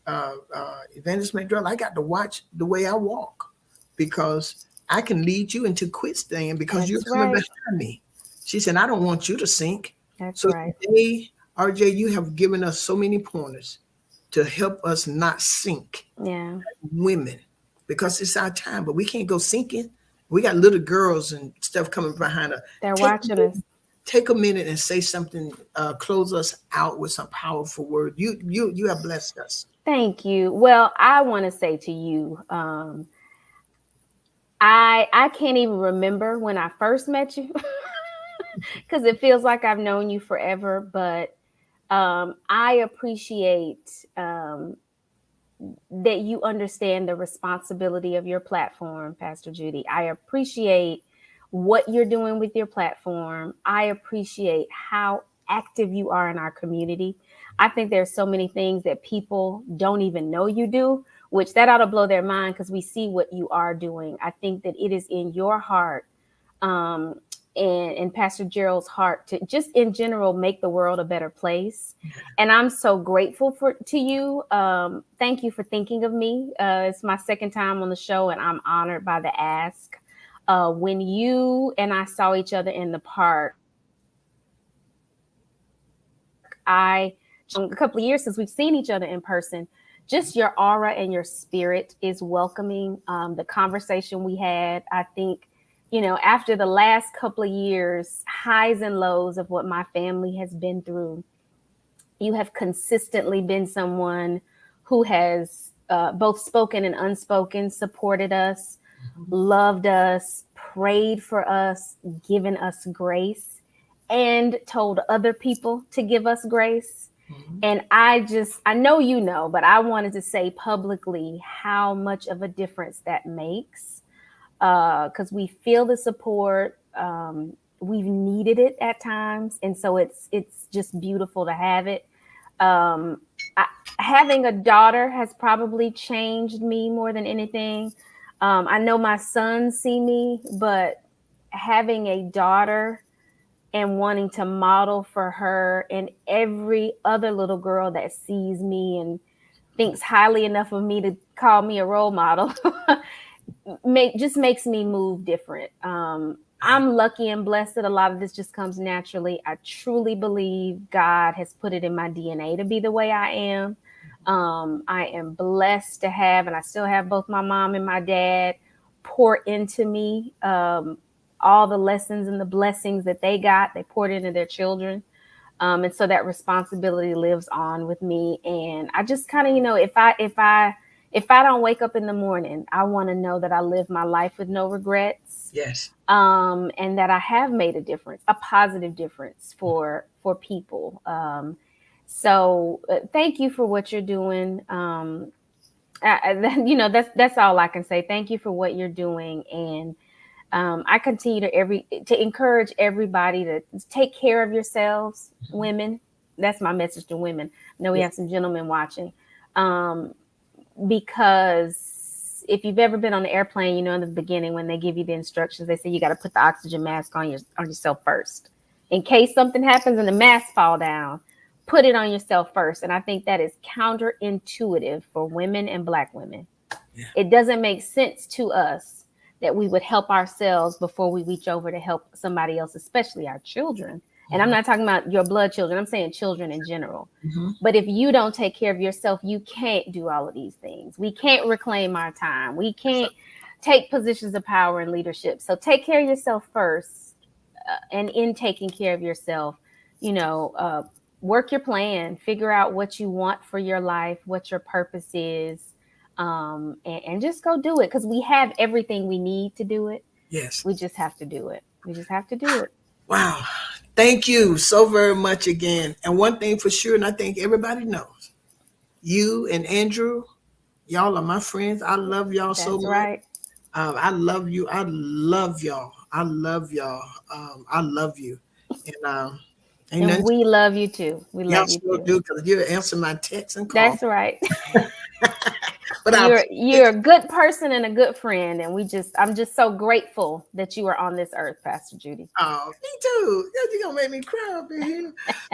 Evangelist McDrell, I got to watch the way I walk, because I can lead you into quicksand because you're coming behind me. She said, I don't want you to sink. That's right. Today, RJ, you have given us so many pointers to help us not sink. Yeah. Women, because it's our time, but we can't go sinking. We got little girls and stuff coming behind us. They're watching us. Take a minute and say something. Close us out with some powerful word. You have blessed us. Thank you. Well, I want to say to you, I can't even remember when I first met you because it feels like I've known you forever. But I appreciate that you understand the responsibility of your platform, Pastor Judy. I appreciate what you're doing with your platform. I appreciate how active you are in our community. I think there's so many things that people don't even know you do, which that ought to blow their mind because we see what you are doing. I think that it is in your heart um, and Pastor Gerald's heart to just in general make the world a better place. And I'm so grateful to you. Thank you for thinking of me. It's my second time on the show, and I'm honored by the ask. When you and I saw each other in the park, a couple of years since we've seen each other in person, just your aura and your spirit is welcoming. The conversation we had, I think, after the last couple of years, highs and lows of what my family has been through, you have consistently been someone who has both spoken and unspoken, supported us, loved us, prayed for us, given us grace, and told other people to give us grace. And I know you know, but I wanted to say publicly how much of a difference that makes. Because we feel the support. We've needed it at times. And so it's just beautiful to have it. Having a daughter has probably changed me more than anything. I know my sons see me, but having a daughter and wanting to model for her and every other little girl that sees me and thinks highly enough of me to call me a role model just makes me move different. I'm lucky and blessed that a lot of this just comes naturally. I truly believe God has put it in my DNA to be the way I am. I am blessed to have, and I still have both my mom and my dad pour into me all the lessons and the blessings that they poured into their children. And so that responsibility lives on with me. And I just kind of, if I don't wake up in the morning, I want to know that I live my life with no regrets. Yes. And that I have made a difference, a positive difference for people. So thank you for what you're doing. That's all I can say. Thank you for what you're doing. And I continue to encourage everybody to take care of yourselves, women. That's my message to women. I know we have some gentlemen watching. Because if you've ever been on an airplane, in the beginning when they give you the instructions, they say you got to put the oxygen mask on yourself first. In case something happens and the mask fall down, put it on yourself first. And I think that is counterintuitive for women and Black women. Yeah. It doesn't make sense to us that we would help ourselves before we reach over to help somebody else, especially our children. And I'm not talking about your blood children. I'm saying children in general. But if you don't take care of yourself, you can't do all of these things. We can't reclaim our time. We can't take positions of power and leadership. So take care of yourself first. And in taking care of yourself, work your plan, figure out what you want for your life, what your purpose is, and just go do it. Because we have everything we need to do it. Yes. We just have to do it. Wow. Thank you so very much again. And one thing for sure, and I think everybody knows, you and Andrew, y'all are my friends. I love y'all so much. Right. I love you. I love y'all. I love y'all. I love you. And we love you too. We love you too. Do because you answer my texts and calls. That's right. But you're a good person and a good friend, and I'm just so grateful that you are on this earth, Pastor Judy. Oh, me too. You're gonna make me cry up in here.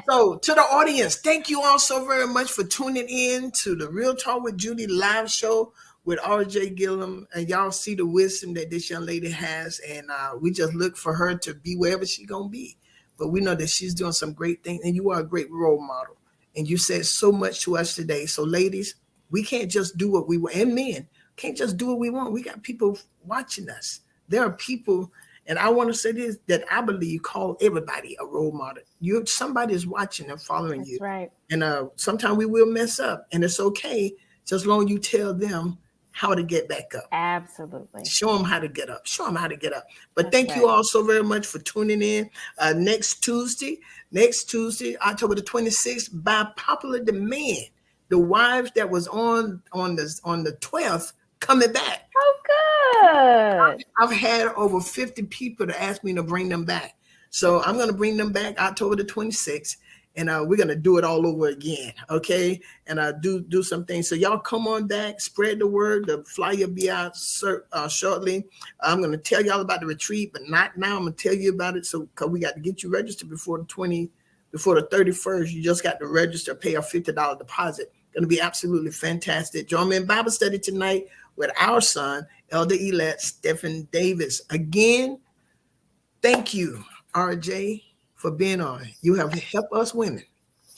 So, to the audience, thank you all so very much for tuning in to the Real Talk with Judy live show with RJ Gillum, and y'all see the wisdom that this young lady has, and we just look for her to be wherever she's gonna be. but we know that she's doing some great things, and you are a great role model. And you said so much to us today. So, ladies, we can't just do what we want, and men can't just do what we want. We got people watching us. There are people, and I want to say this, that I believe call everybody a role model. Somebody is watching and following you. That's right. And sometimes we will mess up, and it's okay, just as long as you tell them how to get back up. Absolutely. Show them how to get up. Show them how to get up. But thank you all so very much for tuning in. Next Tuesday, October the 26th, by popular demand, the wives that was on the 12th coming back. Oh, good. I've had over 50 people to ask me to bring them back. So I'm going to bring them back October the 26th. And we're going to do it all over again, okay? And do some things. So y'all come on back, spread the word. The flyer will be out shortly. I'm going to tell y'all about the retreat, but not now. I'm going to tell you about it because we got to get you registered before the 31st. You just got to register, pay a $50 deposit. Going to be absolutely fantastic. Join me in Bible study tonight with our son, Elder-elect Stephen Davis. Again, thank you, RJ, for being on. You have helped us women.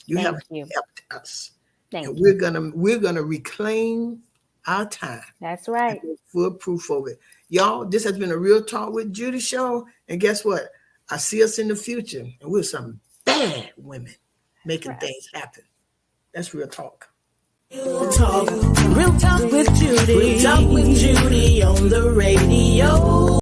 You have helped us. And we're gonna reclaim our time. That's right. Full proof of it. Y'all, this has been a Real Talk with Judy show. And guess what? I see us in the future, and we're some bad women making things happen. That's Real Talk. Real Talk with Judy. Real Talk with